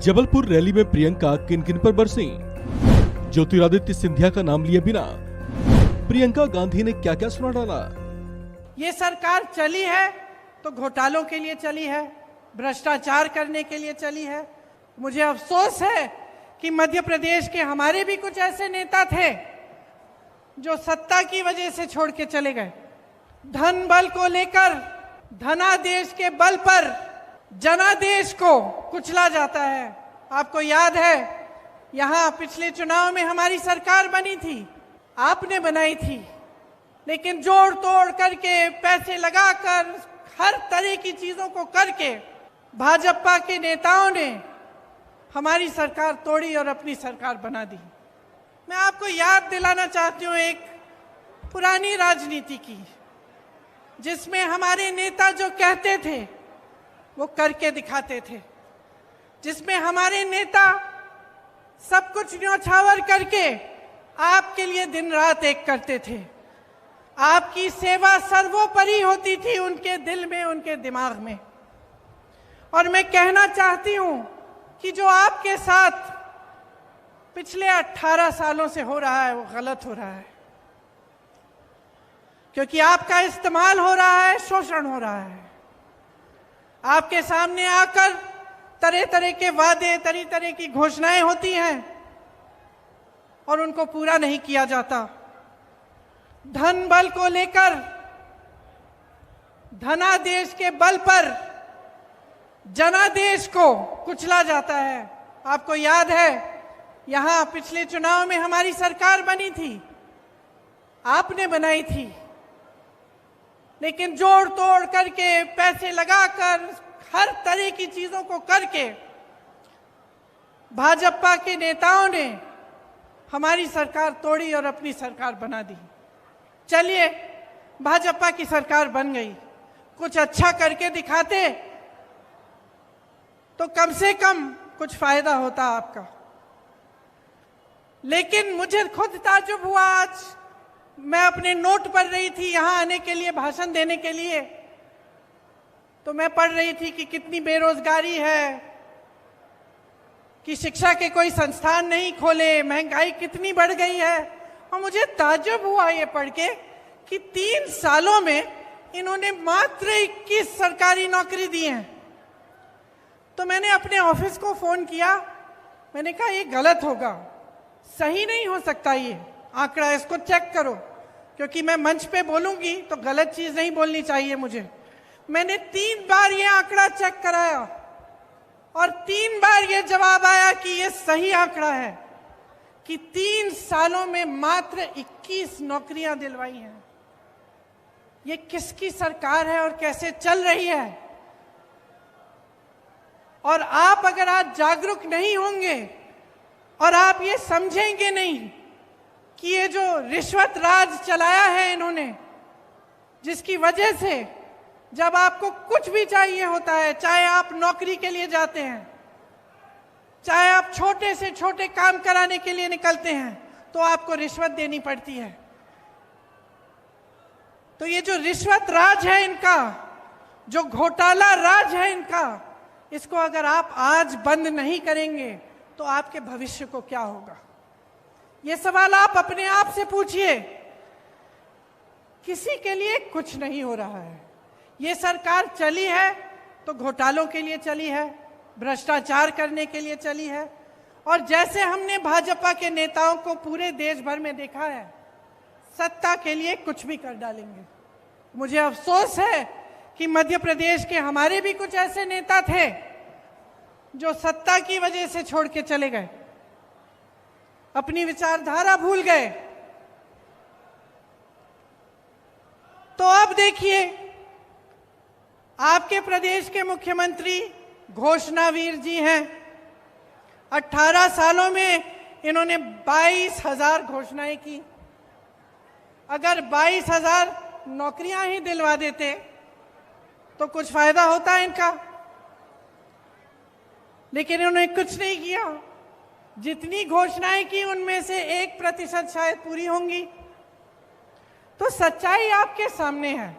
Jabalpur rally में प्रियंका किन किन पर बरसी? ज्योतिरादित्य सिंधिया का नाम लिए बिना प्रियंका गांधी ने क्या क्या सुना डाला? ये सरकार चली है तो घोटालों के लिए चली है, भ्रष्टाचार करने के लिए चली है। मुझे अफसोस है कि मध्य प्रदेश के हमारे भी कुछ ऐसे नेता थे जो सत्ता की वजह से छोड़ के चले गए। धन बल को लेकर धनादेश के बल पर जनादेश को कुचला जाता है। आपको याद है, यहाँ पिछले चुनाव में हमारी सरकार बनी थी, आपने बनाई थी, लेकिन जोड़ तोड़ करके, पैसे लगाकर, हर तरह की चीजों को करके भाजपा के नेताओं ने हमारी सरकार तोड़ी और अपनी सरकार बना दी। मैं आपको याद दिलाना चाहती हूँ एक पुरानी राजनीति की, जिसमें हमारे नेता जो कहते थे वो करके दिखाते थे, जिसमें हमारे नेता सब कुछ न्योछावर करके आपके लिए दिन रात एक करते थे। आपकी सेवा सर्वोपरि होती थी उनके दिल में, उनके दिमाग में। और मैं कहना चाहती हूं कि जो आपके साथ पिछले 18 सालों से हो रहा है वो गलत हो रहा है, क्योंकि आपका इस्तेमाल हो रहा है, शोषण हो रहा है। आपके सामने आकर तरह तरह के वादे, तरह तरह की घोषणाएं होती हैं और उनको पूरा नहीं किया जाता। धन बल को लेकर धनादेश के बल पर जनादेश को कुचला जाता है। आपको याद है, यहाँ पिछले चुनाव में हमारी सरकार बनी थी, आपने बनाई थी, लेकिन जोड़ तोड़ करके, पैसे लगाकर, हर तरह की चीजों को करके भाजपा के नेताओं ने हमारी सरकार तोड़ी और अपनी सरकार बना दी। चलिए, भाजपा की सरकार बन गई, कुछ अच्छा करके दिखाते तो कम से कम कुछ फायदा होता आपका। लेकिन मुझे खुद ताज्जुब हुआ, आज मैं अपने नोट पढ़ रही थी यहाँ आने के लिए, भाषण देने के लिए, तो मैं पढ़ रही थी कि कितनी बेरोजगारी है, कि शिक्षा के कोई संस्थान नहीं खोले, महंगाई कितनी बढ़ गई है। और मुझे ताज्जुब हुआ ये पढ़ के कि 3 सालों में इन्होंने मात्र 21 सरकारी नौकरी दी हैं। तो मैंने अपने ऑफिस को फोन किया, मैंने कहा ये गलत होगा, सही नहीं हो सकता ये आंकड़ा, इसको चेक करो, क्योंकि मैं मंच पे बोलूंगी तो गलत चीज नहीं बोलनी चाहिए मुझे। मैंने 3 बार ये आंकड़ा चेक कराया और 3 बार ये जवाब आया कि ये सही आंकड़ा है, कि 3 सालों में मात्र 21 नौकरियां दिलवाई हैं। ये किसकी सरकार है और कैसे चल रही है? और आप अगर आज जागरूक नहीं होंगे और आप ये समझेंगे नहीं कि ये जो रिश्वत राज चलाया है इन्होंने, जिसकी वजह से जब आपको कुछ भी चाहिए होता है, चाहे आप नौकरी के लिए जाते हैं, चाहे आप छोटे से छोटे काम कराने के लिए निकलते हैं, तो आपको रिश्वत देनी पड़ती है। तो ये जो रिश्वत राज है इनका, जो घोटाला राज है इनका, इसको अगर आप आज बंद नहीं करेंगे तो आपके भविष्य को क्या होगा? ये सवाल आप अपने आप से पूछिए। किसी के लिए कुछ नहीं हो रहा है। ये सरकार चली है तो घोटालों के लिए चली है, भ्रष्टाचार करने के लिए चली है। और जैसे हमने भाजपा के नेताओं को पूरे देश भर में देखा है, सत्ता के लिए कुछ भी कर डालेंगे। मुझे अफसोस है कि मध्य प्रदेश के हमारे भी कुछ ऐसे नेता थे जो सत्ता की वजह से छोड़ के चले गए, अपनी विचारधारा भूल गए। तो अब देखिए, आपके प्रदेश के मुख्यमंत्री घोषणावीर जी हैं। 18 सालों में इन्होंने 22,000 घोषणाएं की। अगर 22,000 नौकरियां ही दिलवा देते तो कुछ फायदा होता इनका, लेकिन इन्होंने कुछ नहीं किया। जितनी घोषणाएं की उनमें से 1% शायद पूरी होंगी। तो सच्चाई आपके सामने है।